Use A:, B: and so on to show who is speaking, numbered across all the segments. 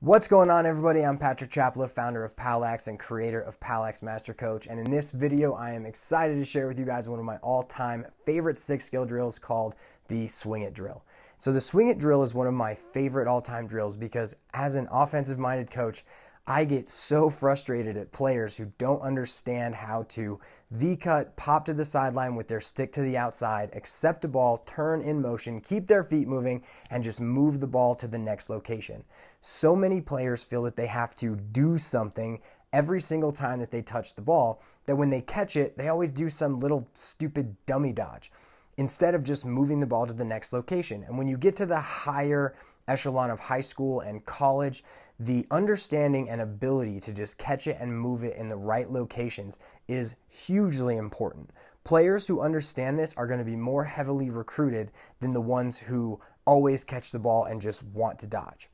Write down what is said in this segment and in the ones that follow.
A: What's going on, everybody? I'm Patrick Chapler, founder of POWLAX and creator of POWLAX Master Coach. And in this video, I am excited to share with you guys one of my all-time favorite stick skill drills called the Swing It Drill. So the Swing It Drill is one of my favorite all-time drills because as an offensive-minded coach, I get so frustrated at players who don't understand how to V-cut, pop to the sideline with their stick to the outside, accept a ball, turn in motion, keep their feet moving, and just move the ball to the next location. So many players feel that they have to do something every single time that they touch the ball, that when they catch it, they always do some little stupid dummy dodge instead of just moving the ball to the next location. And when you get to the higher echelon of high school and college, the understanding and ability to just catch it and move it in the right locations is hugely important. Players who understand this are going to be more heavily recruited than the ones who always catch the ball and just want to dodge.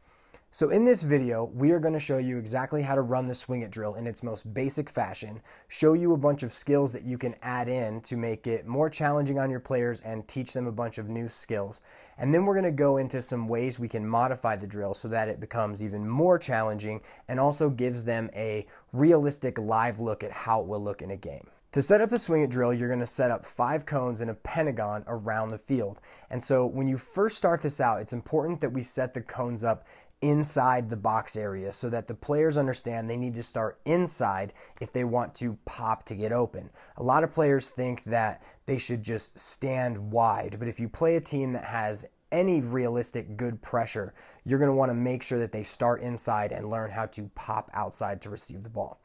A: So in this video, we are going to show you exactly how to run the Swing It Drill in its most basic fashion, show you a bunch of skills that you can add in to make it more challenging on your players and teach them a bunch of new skills. And then we're going to go into some ways we can modify the drill so that it becomes even more challenging and also gives them a realistic live look at how it will look in a game. To set up the Swing It Drill, you're going to set up 5 cones in a pentagon around the field. And so when you first start this out, it's important that we set the cones up inside the box area so that the players understand they need to start inside if they want to pop to get open. A lot of players think that they should just stand wide, but if you play a team that has any realistic good pressure, you're going to want to make sure that they start inside and learn how to pop outside to receive the ball.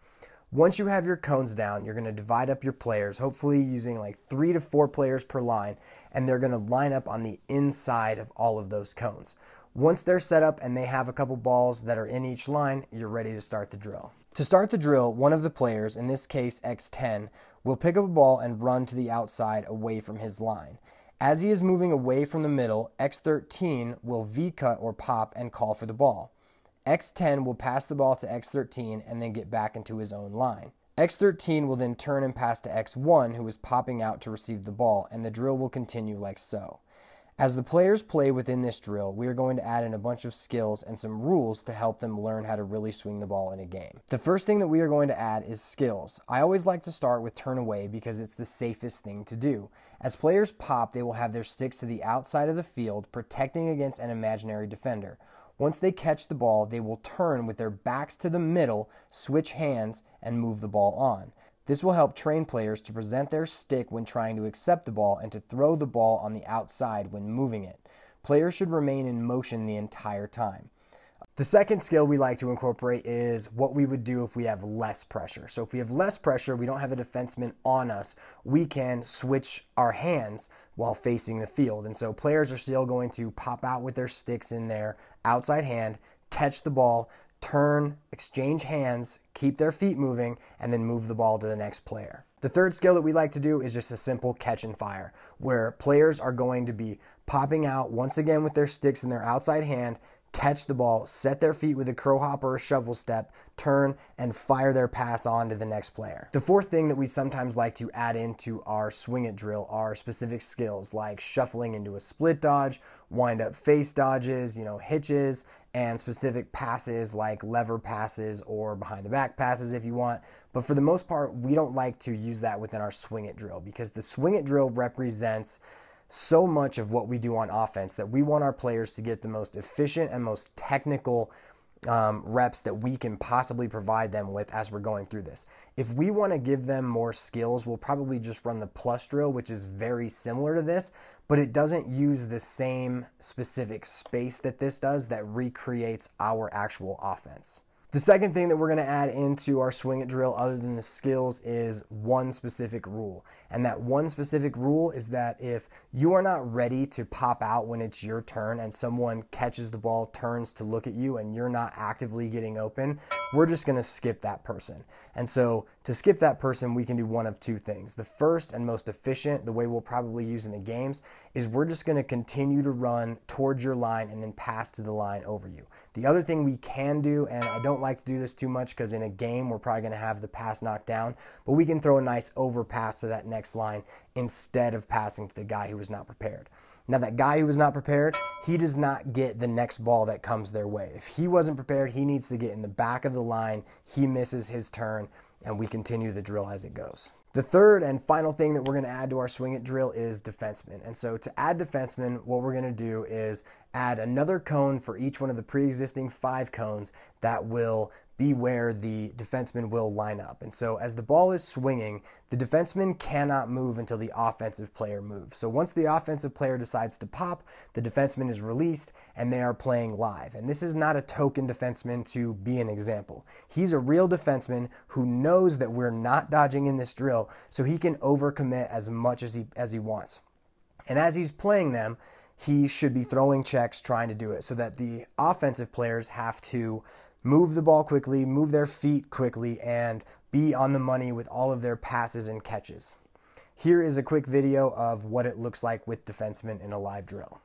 A: Once you have your cones down, you're going to divide up your players, hopefully using like 3 to 4 players per line, and they're going to line up on the inside of all of those cones. Once they're set up and they have a couple balls that are in each line, you're ready to start the drill. To start the drill, one of the players, in this case X10, will pick up a ball and run to the outside away from his line. As he is moving away from the middle, X13 will V-cut or pop and call for the ball. X10 will pass the ball to X13 and then get back into his own line. X13 will then turn and pass to X1, who is popping out to receive the ball, and the drill will continue like so. As the players play within this drill, we are going to add in a bunch of skills and some rules to help them learn how to really swing the ball in a game. The first thing that we are going to add is skills. I always like to start with turn away because it's the safest thing to do. As players pop, they will have their sticks to the outside of the field, protecting against an imaginary defender. Once they catch the ball, they will turn with their backs to the middle, switch hands, and move the ball on. This will help train players to present their stick when trying to accept the ball and to throw the ball on the outside when moving it. Players should remain in motion the entire time. The second skill we like to incorporate is what we would do if we have less pressure. So if we have less pressure, we don't have a defenseman on us, we can switch our hands while facing the field. And so players are still going to pop out with their sticks in their outside hand, catch the ball, turn, exchange hands, keep their feet moving, and then move the ball to the next player. The third skill that we like to do is just a simple catch and fire, where players are going to be popping out once again with their sticks in their outside hand, catch the ball, set their feet with a crow hop or a shovel step, turn, and fire their pass on to the next player. The fourth thing that we sometimes like to add into our Swing It Drill are specific skills like shuffling into a split dodge, wind up face dodges, hitches, and specific passes like lever passes or behind the back passes if you want. But for the most part, we don't like to use that within our Swing It Drill because the Swing It Drill represents so much of what we do on offense that we want our players to get the most efficient and most technical reps that we can possibly provide them with as we're going through this. If we want to give them more skills, we'll probably just run the plus drill, which is very similar to this, but it doesn't use the same specific space that this does that recreates our actual offense. The second thing that we're going to add into our Swing It Drill other than the skills is one specific rule. And that one specific rule is that if you are not ready to pop out when it's your turn and someone catches the ball, turns to look at you, and you're not actively getting open, we're just going to skip that person. And so to skip that person, we can do one of two things. The first and most efficient, the way we'll probably use in the games, is we're just going to continue to run towards your line and then pass to the line over you. The other thing we can do, and I don't like to do this too much because in a game we're probably going to have the pass knocked down, but we can throw a nice overpass to that next line instead of passing to the guy who was not prepared. Now that guy who was not prepared, he does not get the next ball that comes their way. If he wasn't prepared, he needs to get in the back of the line, he misses his turn, and we continue the drill as it goes. The third and final thing that we're going to add to our swing it drill is defenseman. And so to add defenseman, what we're going to do is add another cone for each one of the pre-existing 5 cones that will be where the defenseman will line up. And so as the ball is swinging, the defenseman cannot move until the offensive player moves. So once the offensive player decides to pop, the defenseman is released and they are playing live. And this is not a token defenseman to be an example. He's a real defenseman who knows that we're not dodging in this drill, so he can overcommit as much as he wants. And as he's playing them, he should be throwing checks trying to do it so that the offensive players have to move the ball quickly, move their feet quickly, and be on the money with all of their passes and catches. Here is a quick video of what it looks like with defensemen in a live drill.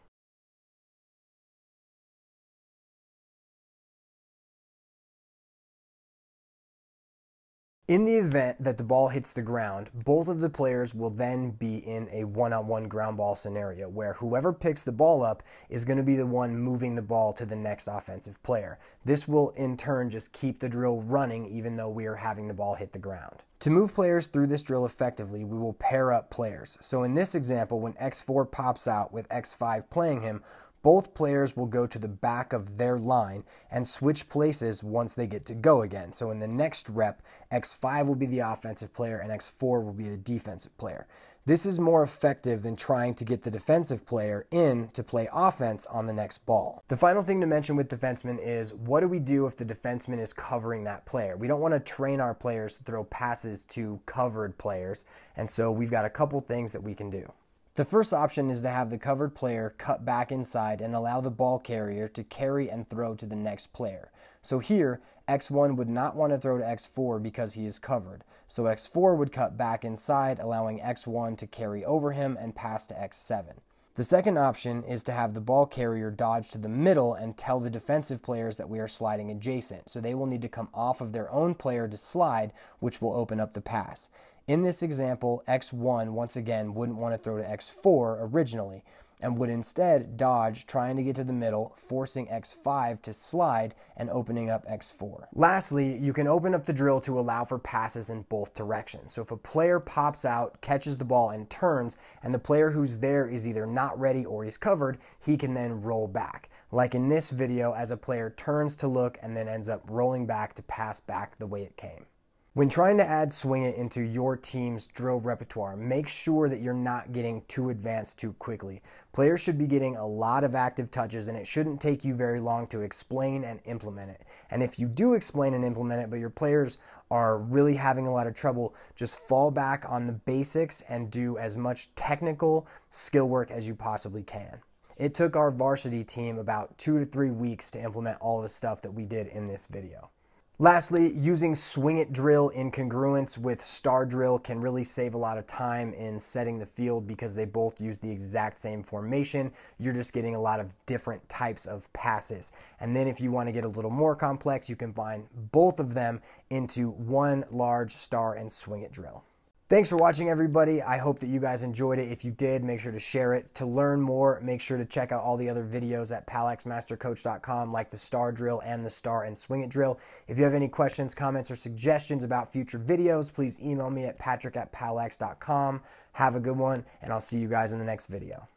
A: In the event that the ball hits the ground, both of the players will then be in a one-on-one ground ball scenario where whoever picks the ball up is going to be the one moving the ball to the next offensive player. This will in turn just keep the drill running even though we are having the ball hit the ground. To move players through this drill effectively, we will pair up players. So in this example, when X4 pops out with X5 playing him, both players will go to the back of their line and switch places once they get to go again. So in the next rep, X5 will be the offensive player and X4 will be the defensive player. This is more effective than trying to get the defensive player in to play offense on the next ball. The final thing to mention with defensemen is, what do we do if the defenseman is covering that player? We don't want to train our players to throw passes to covered players, and so we've got a couple things that we can do. The first option is to have the covered player cut back inside and allow the ball carrier to carry and throw to the next player. So here, X1 would not want to throw to X4 because he is covered. So X4 would cut back inside, allowing X1 to carry over him and pass to X7. The second option is to have the ball carrier dodge to the middle and tell the defensive players that we are sliding adjacent. So they will need to come off of their own player to slide, which will open up the pass. In this example, X1 once again wouldn't want to throw to X4 originally and would instead dodge trying to get to the middle, forcing X5 to slide and opening up X4. Lastly, you can open up the drill to allow for passes in both directions. So if a player pops out, catches the ball and turns, and the player who's there is either not ready or he's covered, he can then roll back. Like in this video, as a player turns to look and then ends up rolling back to pass back the way it came. When trying to add swing it into your team's drill repertoire, make sure that you're not getting too advanced too quickly. Players should be getting a lot of active touches, and it shouldn't take you very long to explain and implement it. And if you do explain and implement it, but your players are really having a lot of trouble, just fall back on the basics and do as much technical skill work as you possibly can. It took our varsity team about 2 to 3 weeks to implement all the stuff that we did in this video. Lastly, using swing it drill in congruence with star drill can really save a lot of time in setting the field because they both use the exact same formation. You're just getting a lot of different types of passes. And then if you want to get a little more complex, you can combine both of them into one large star and swing it drill. Thanks for watching, everybody. I hope that you guys enjoyed it. If you did, make sure to share it. To learn more, make sure to check out all the other videos at POWLAXmastercoach.com, like the star drill and the star and swing it drill. If you have any questions, comments, or suggestions about future videos, please email me at patrick@powlax.com. Have a good one, and I'll see you guys in the next video.